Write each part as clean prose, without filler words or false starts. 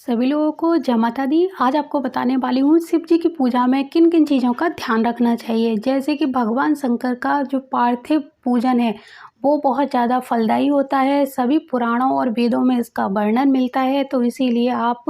सभी लोगों को जय माता दी। आज आपको बताने वाली हूँ शिव जी की पूजा में किन किन चीज़ों का ध्यान रखना चाहिए। जैसे कि भगवान शंकर का जो पार्थिव पूजन है वो बहुत ज़्यादा फलदायी होता है। सभी पुराणों और वेदों में इसका वर्णन मिलता है, तो इसीलिए आप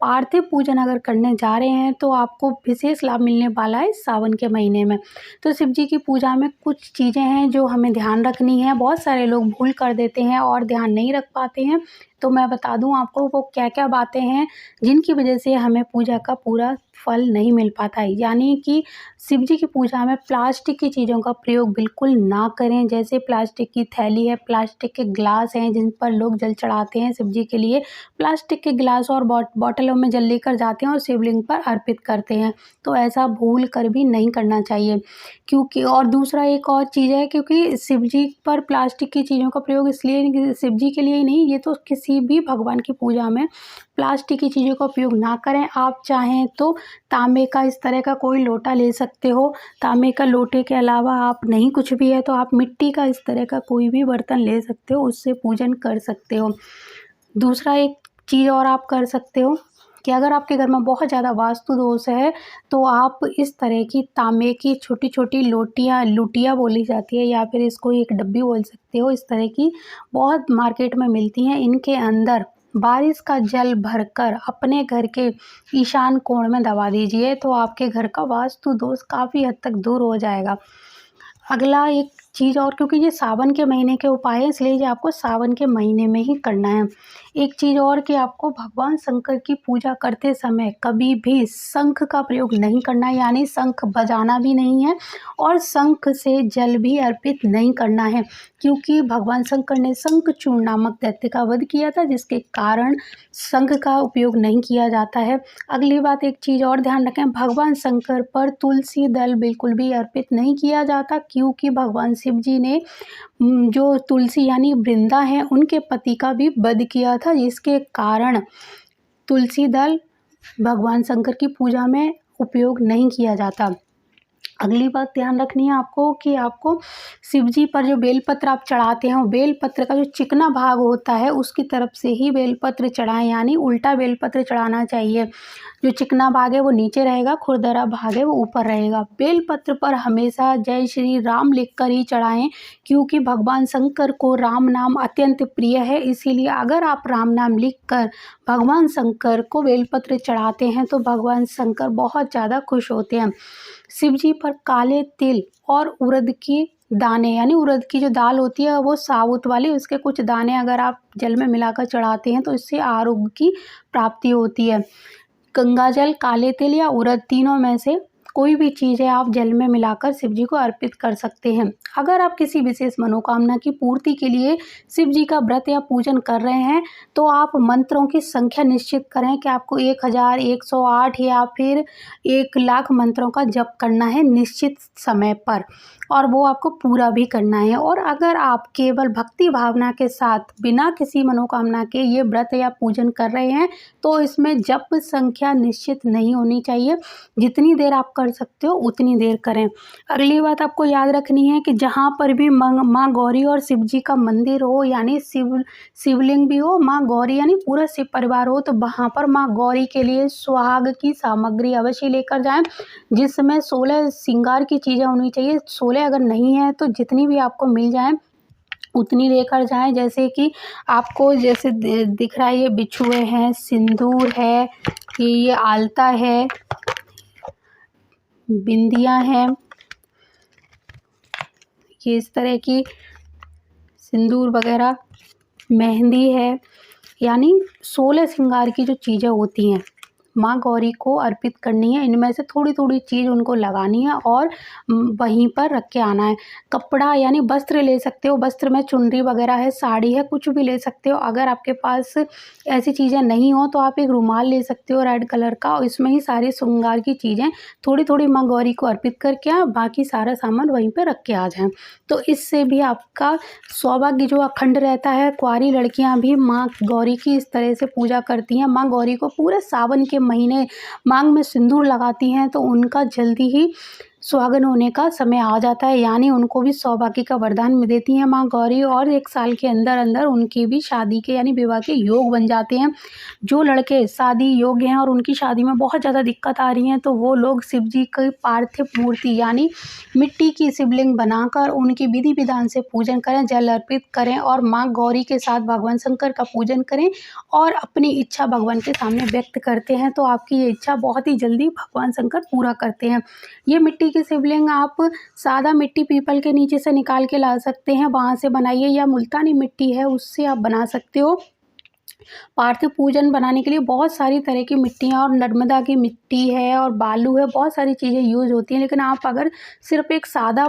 पार्थिव पूजन अगर करने जा रहे हैं तो आपको विशेष लाभ मिलने वाला है सावन के महीने में। तो शिव जी की पूजा में कुछ चीज़ें हैं जो हमें ध्यान रखनी है। बहुत सारे लोग भूल कर देते हैं और ध्यान नहीं रख पाते हैं, तो मैं बता दूं आपको वो क्या क्या बातें हैं जिनकी वजह से हमें पूजा का पूरा फल नहीं मिल पाता है। यानी कि शिव जी की पूजा में प्लास्टिक की चीज़ों का प्रयोग बिल्कुल ना करें। जैसे प्लास्टिक की थैली है, प्लास्टिक के ग्लास हैं जिन पर लोग जल चढ़ाते हैं शिव जी के लिए, प्लास्टिक के गिलास और बॉटलों में जल लेकर जाते हैं और शिवलिंग पर अर्पित करते हैं। तो ऐसा भूल कर भी नहीं करना चाहिए। क्योंकि और दूसरा एक और चीज़ है, क्योंकि शिव जी पर प्लास्टिक की चीज़ों का प्रयोग इसलिए नहीं कि शिव जी के लिए ही नहीं, ये तो किसी भी भगवान की पूजा में प्लास्टिक की चीज़ों का उपयोग ना करें। आप चाहें तो तांबे का इस तरह का कोई लोटा ले सकते हो। तांबे का लोटे के अलावा आप नहीं कुछ भी है तो आप मिट्टी का इस तरह का कोई भी बर्तन ले सकते हो, उससे पूजन कर सकते हो। दूसरा एक चीज़ और आप कर सकते हो कि अगर आपके घर में बहुत ज़्यादा वास्तु दोष है तो आप इस तरह की तांबे की छोटी छोटी लुटिया बोली जाती है, या फिर इसको एक डब्बी बोल सकते हो, इस तरह की बहुत मार्केट में मिलती हैं। इनके अंदर बारिश का जल भरकर अपने घर के ईशान कोण में दबा दीजिए, तो आपके घर का वास्तु दोष काफ़ी हद तक दूर हो जाएगा। अगला एक चीज़ और, क्योंकि ये सावन के महीने के उपाय हैं इसलिए ये आपको सावन के महीने में ही करना है। एक चीज़ और कि आपको भगवान शंकर की पूजा करते समय कभी भी शंख का प्रयोग नहीं करना है, यानी शंख बजाना भी नहीं है और शंख से जल भी अर्पित नहीं करना है। क्योंकि भगवान शंकर ने शंखचूड़ नामक दैत्य का वध किया था, जिसके कारण शंख का उपयोग नहीं किया जाता है। अगली बात, एक चीज़ और ध्यान रखें, भगवान शंकर पर तुलसी दल बिल्कुल भी अर्पित नहीं किया जाता, क्योंकि भगवान शिव जी ने जो तुलसी यानी वृंदा हैं उनके पति का भी वध किया था, जिसके कारण तुलसी दल भगवान शंकर की पूजा में उपयोग नहीं किया जाता। अगली बात ध्यान रखनी है आपको कि आपको शिव जी पर जो बेलपत्र आप चढ़ाते हैं, बेलपत्र का जो चिकना भाग होता है उसकी तरफ से ही बेलपत्र चढ़ाएं, यानी उल्टा बेलपत्र चढ़ाना चाहिए। जो चिकना भाग है वो नीचे रहेगा, खुरदरा भाग है वो ऊपर रहेगा। बेलपत्र पर हमेशा जय श्री राम लिखकर ही चढ़ाएं, क्योंकि भगवान शंकर को राम नाम अत्यंत प्रिय है। इसीलिए अगर आप राम नाम लिखकर भगवान शंकर को बेलपत्र चढ़ाते हैं तो भगवान शंकर बहुत ज़्यादा खुश होते हैं। शिव जी पर काले तिल और उड़द की दाने, यानी उड़द की जो दाल होती है वो साबुत वाली, उसके कुछ दाने अगर आप जल में मिलाकर चढ़ाते हैं तो इससे आरोग्य की प्राप्ति होती है। गंगा जल, काले तिल या उड़द, तीनों में से कोई भी चीज़ें आप जल में मिलाकर शिव जी को अर्पित कर सकते हैं। अगर आप किसी विशेष मनोकामना की पूर्ति के लिए शिव जी का व्रत या पूजन कर रहे हैं तो आप मंत्रों की संख्या निश्चित करें कि आपको 1000, 108 या फिर 1,00,000 मंत्रों का जप करना है निश्चित समय पर, और वो आपको पूरा भी करना है। और अगर आप केवल भक्ति भावना के साथ बिना किसी मनोकामना के ये व्रत या पूजन कर रहे हैं तो इसमें जप संख्या निश्चित नहीं होनी चाहिए। जितनी देर आप कर सकते हो उतनी देर करें। अगली बात आपको याद रखनी है कि जहाँ पर भी माँ गौरी और शिव जी का मंदिर हो, यानी शिवलिंग भी हो, माँ गौरी यानी पूरा शिव परिवार हो, तो वहाँ पर माँ गौरी के लिए सुहाग की सामग्री अवश्य लेकर जाएं, जिसमें 16 श्रृंगार की चीज़ें होनी चाहिए। 16 अगर नहीं है तो जितनी भी आपको मिल जाए उतनी लेकर जाएं। जैसे कि आपको जैसे दिख रहा है, ये बिछुए हैं, सिंदूर है, ये आलता है, बिंदियां हैं, ये इस तरह की सिंदूर वगैरह, मेहंदी है, यानी 16 श्रृंगार की जो चीज़ें होती हैं माँ गौरी को अर्पित करनी है। इनमें से थोड़ी थोड़ी चीज़ उनको लगानी है और वहीं पर रख के आना है। कपड़ा यानी वस्त्र ले सकते हो, वस्त्र में चुनरी वगैरह है, साड़ी है, कुछ भी ले सकते हो। अगर आपके पास ऐसी चीज़ें नहीं हो तो आप एक रुमाल ले सकते हो रेड कलर का, और इसमें ही सारी श्रृंगार की चीज़ें थोड़ी थोड़ी माँ गौरी को अर्पित करके बाकी सारा सामान वहीं पर रख के आ जाएं। तो इससे भी आपका सौभाग्य जो अखंड रहता है। कुंवारी लड़कियां भी माँ गौरी की इस तरह से पूजा करती हैं, माँ गौरी को पूरे सावन के महीने मांग में सिंदूर लगाती हैं, तो उनका जल्दी ही सुहागन होने का समय आ जाता है, यानी उनको भी सौभाग्य का वरदान देती हैं माँ गौरी, और 1 साल के अंदर-अंदर उनकी भी शादी के यानी विवाह के योग बन जाते हैं। जो लड़के शादी योग्य हैं और उनकी शादी में बहुत ज़्यादा दिक्कत आ रही है, तो वो लोग शिव जी की पार्थिव मूर्ति यानी मिट्टी की शिवलिंग बनाकर उनकी विधि-विधान से पूजन करें, जल अर्पित करें और माँ गौरी के साथ भगवान शंकर का पूजन करें और अपनी इच्छा भगवान के सामने व्यक्त करते हैं, तो आपकी ये इच्छा बहुत ही जल्दी भगवान शंकर पूरा करते हैं। ये मिट्टी की शिवलिंग आप सादा मिट्टी पीपल के नीचे से निकाल के ला सकते हैं, वहाँ से बनाइए, या मुल्तानी मिट्टी है उससे आप बना सकते हो। पार्थिव पूजन बनाने के लिए बहुत सारी तरह की मिट्टियाँ और नर्मदा की मिट्टी है और बालू है, बहुत सारी चीज़ें यूज़ होती हैं, लेकिन आप अगर सिर्फ एक सादा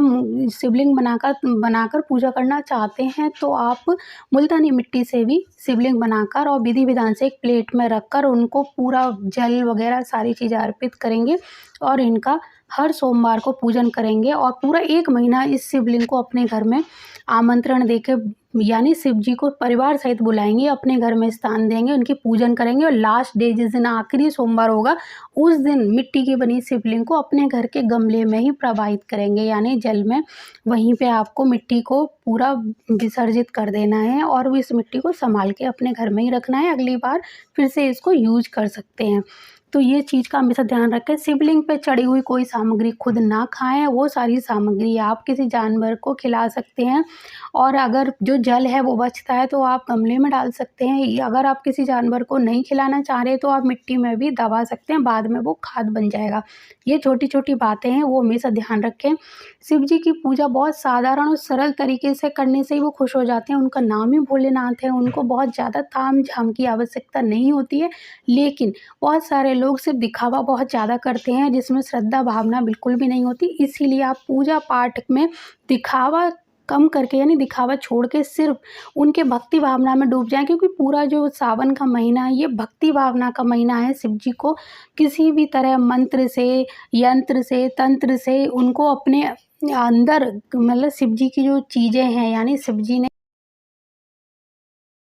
शिवलिंग बनाकर पूजा करना चाहते हैं, तो आप मुल्तानी मिट्टी से भी शिवलिंग बनाकर और विधि विधान से एक प्लेट में रखकर उनको पूरा जल वगैरह सारी चीज़ें अर्पित करेंगे और इनका हर सोमवार को पूजन करेंगे और पूरा 1 महीना इस शिवलिंग को अपने घर में आमंत्रण देके यानी शिव जी को परिवार सहित बुलाएंगे, अपने घर में स्थान देंगे, उनकी पूजन करेंगे और लास्ट डे जिस दिन आखिरी सोमवार होगा, उस दिन मिट्टी की बनी शिवलिंग को अपने घर के गमले में ही प्रवाहित करेंगे, यानी जल में। वहीं पे आपको मिट्टी को पूरा विसर्जित कर देना है और इस मिट्टी को संभाल के अपने घर में ही रखना है, अगली बार फिर से इसको यूज कर सकते हैं। तो ये चीज़ का हमेशा ध्यान रखें। शिवलिंग पे चढ़ी हुई कोई सामग्री खुद ना खाएं, वो सारी सामग्री आप किसी जानवर को खिला सकते हैं और अगर जो जल है वो बचता है तो आप गमले में डाल सकते हैं। अगर आप किसी जानवर को नहीं खिलाना चाह रहे तो आप मिट्टी में भी दबा सकते हैं, बाद में वो खाद बन जाएगा। ये छोटी छोटी बातें हैं, वो हमेशा ध्यान रखें। शिव जी की पूजा बहुत साधारण और सरल तरीके से करने से ही वो खुश हो जाते हैं। उनका नाम ही भोलेनाथ है, उनको बहुत ज़्यादा ताम झाम की आवश्यकता नहीं होती है, लेकिन बहुत सारे लोग सिर्फ दिखावा बहुत ज़्यादा करते हैं जिसमें श्रद्धा भावना बिल्कुल भी नहीं होती। इसीलिए आप पूजा पाठ में दिखावा कम करके यानी दिखावा छोड़ के सिर्फ उनके भक्ति भावना में डूब जाएं, क्योंकि पूरा जो सावन का महीना है ये भक्ति भावना का महीना है। शिव जी को किसी भी तरह मंत्र से, यंत्र से, तंत्र से उनको अपने अंदर मतलब शिव जी की जो चीज़ें हैं यानी शिव जी ने